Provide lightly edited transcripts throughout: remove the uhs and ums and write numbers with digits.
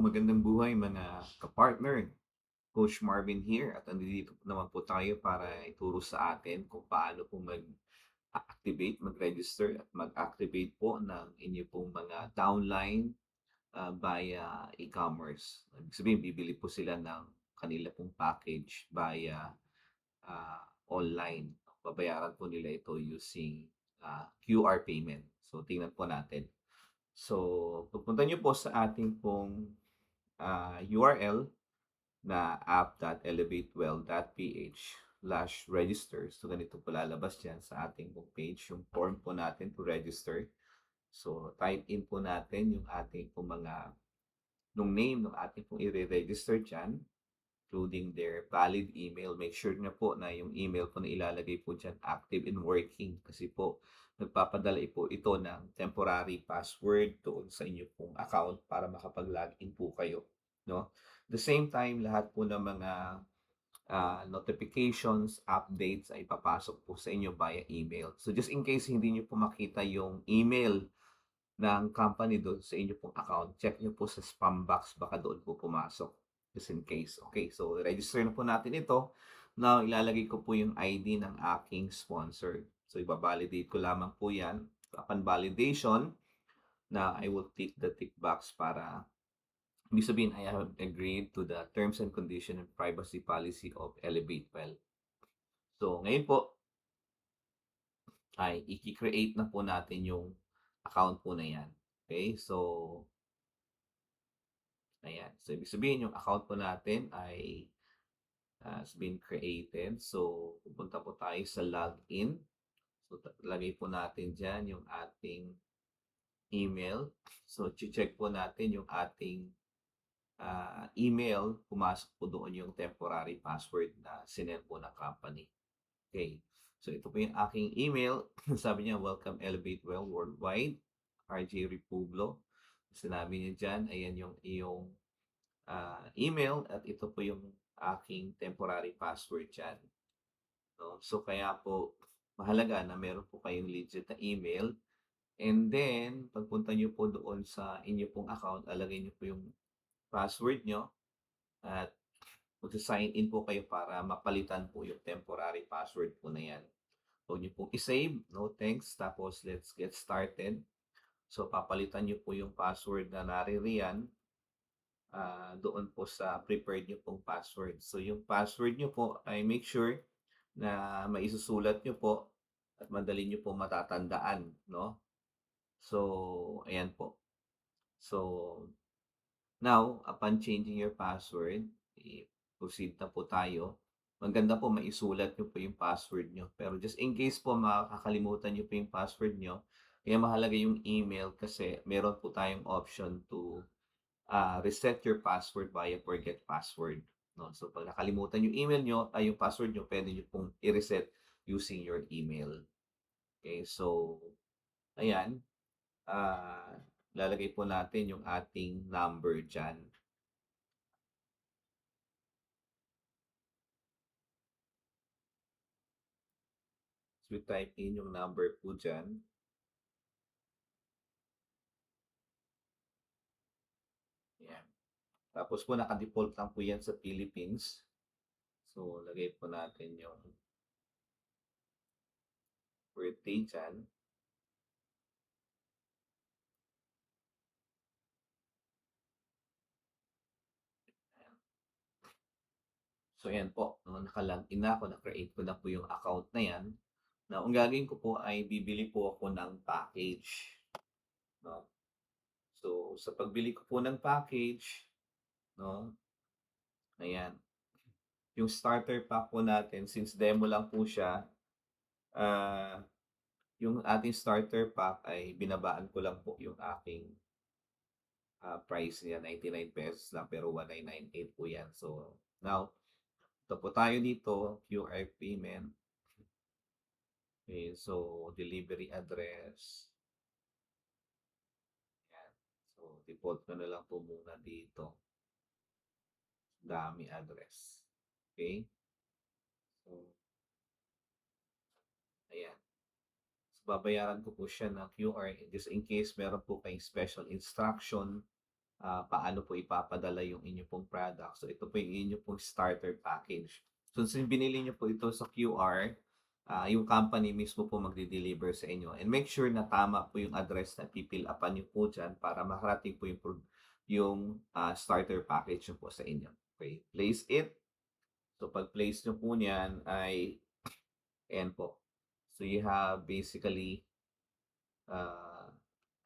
Magandang buhay mga kapartner. Coach Marvin here at nandito naman po tayo para ituro sa atin kung paano po mag-activate, mag-register at mag-activate po ng inyo pong mga downline via e-commerce. Ibig sabihin, bibili po sila ng kanila pong package via online. Babayaran po nila ito using QR payment. So, tingnan po natin. So, pupunta nyo po sa ating pong URL na app.elevatewell.ph/register. So, ganito po lalabas dyan sa ating page, yung form po natin to register. So, type in po natin yung ating po nung name ng ating pong i-register dyan, including their valid email. Make sure na po na yung email po na ilalagay po dyan active and working kasi po nagpapadala po ito ng temporary password doon sa inyo pong account para makapag-login po kayo. No? The same time, lahat po ng mga notifications, updates ay papasok po sa inyo via email. So just in case hindi nyo po makita yung email ng company doon sa inyo pong account, check nyo po sa spam box, baka doon po pumasok. Just in case. Okay, so register na po natin ito. Now, ilalagay ko po yung ID ng aking sponsor. So, ibabalidate ko lamang po yan. Upon validation, na I will tick the tick box para ibig sabihin, I have agreed to the terms and condition and privacy policy of Elevate Well. So, ngayon po, ay i-create na po natin yung account po na yan. Okay? So, ayan. So, ibig sabihin, yung account po natin ay has been created. So, pupunta po tayo sa login. So, lagay po natin dyan yung ating email. So, check po natin yung ating email. Pumasok po doon yung temporary password na sinend po ng company. Okay. So, ito po yung aking email. Sabi niya, welcome Elevate Well Worldwide. RJ Republo. Sinabi niya dyan, ayan yung iyong email at ito po yung aking temporary password dyan. No? So, kaya po, mahalaga na meron po kayong legit na email. And then, pagpunta nyo po doon sa inyo pong account, alagay nyo po yung password nyo at magsa-sign in po kayo para mapalitan po yung temporary password po na yan. Huwag nyo pong isave, no thanks. Tapos, let's get started. So, papalitan nyo po yung password na naririyan doon po sa prepared nyo pong password. So, yung password nyo po ay make sure na maisusulat nyo po at madali nyo po matatandaan, no? So, ayan po. So, now, upon changing your password, i-proceed na po tayo. Maganda po maisulat nyo po yung password nyo. Pero just in case po makakalimutan nyo po yung password nyo, kaya mahalaga yung email kasi meron po tayong option to reset your password via forget password. No? So, pag nakalimutan yung email nyo, ay yung password nyo, pwede nyo pong i-reset using your email. Okay, so, ayan. Ah, lalagay po natin yung ating number dyan. So, we type in yung number po dyan. Ayan. Tapos po, naka-default lang po yan sa Philippines. So, lagay po natin yung birthday dyan. Ayan. So, ayan po. Nung naka-login na ako, na-create ko na po yung account na yan. Now, ang gagawin ko po ay bibili po ako ng package. No? So, sa pagbili ko po ng package, no? Ayan. Yung starter pack po natin, since demo lang po siya, ah, yung ating starter pack ay binabaan ko lang po yung aking price niya, 99 pesos lang, pero 1998 po yan. So, now, ito po tayo dito, QR payment. Okay, so, delivery address. Yan. So, default ko na lang po muna dito. Dami address. Okay? So, ayan. So, babayaran ko po siya ng QR just in case meron po kayong special instruction paano po ipapadala yung inyo pong product. So, ito po yung inyo pong starter package. So, since binili niyo po ito sa QR, yung company mismo po magde-deliver sa inyo. And make sure na tama po yung address na pipil upan niyo po dyan para makarating po yung starter package niyo po sa inyo. Okay, place it. So, pag place niyo po niyan ay, ayan po. So, you have basically, ah,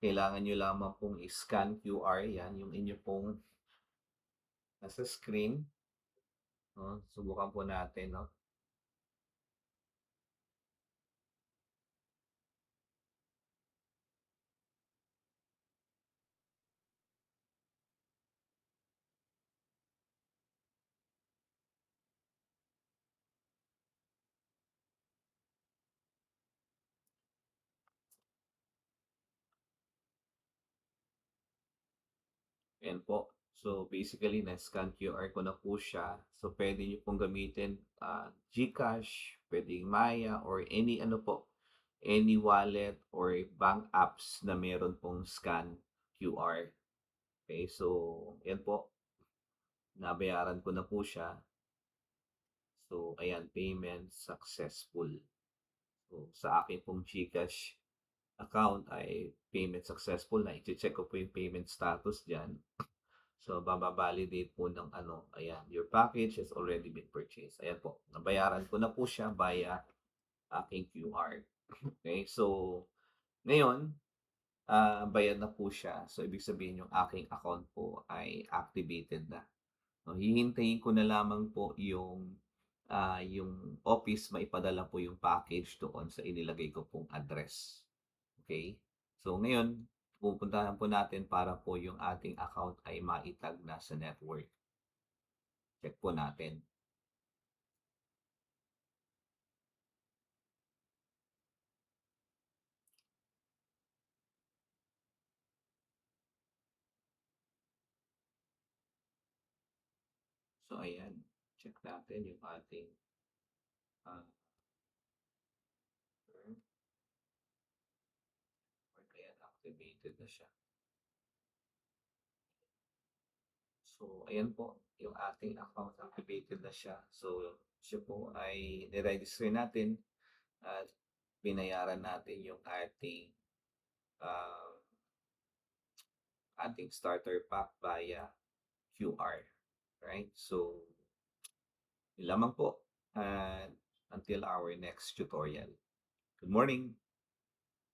kailangan nyo lamang pong i-scan QR, yan, yung inyo pong nasa screen. No? Subukan po natin, no? Ayan po. So, basically, na-scan QR ko na po siya. So, pwede nyo pong gamitin GCash, pwedeng Maya, or any ano po, any wallet or bank apps na meron pong scan QR. Okay, so, yan po. Nabayaran ko na po siya. So, ayan, payment successful. So, sa akin pong GCash account ay payment successful na. I-check ko po yung payment status dyan. So, bababalidate po ng ano, ayan, your package has already been purchased. Ayan po, nabayaran ko na po siya via aking QR. Okay, so, ngayon, bayad na po siya. So, ibig sabihin yung aking account po ay activated na. No, hihintayin ko na lamang po yung office maipadala po yung package doon sa inilagay ko pong address. Okay? So, ngayon, pupuntahan po natin para po yung ating account ay maitag na sa network. Check po natin. So, ayan. Check natin yung ating uh, ayan, activated na siya. So, ayan po, yung ating account activated na siya. So, siya po ay niregister natin at binayaran natin yung uh, ating starter pack via QR. Right? So, yun lamang po. And until our next tutorial. Good morning!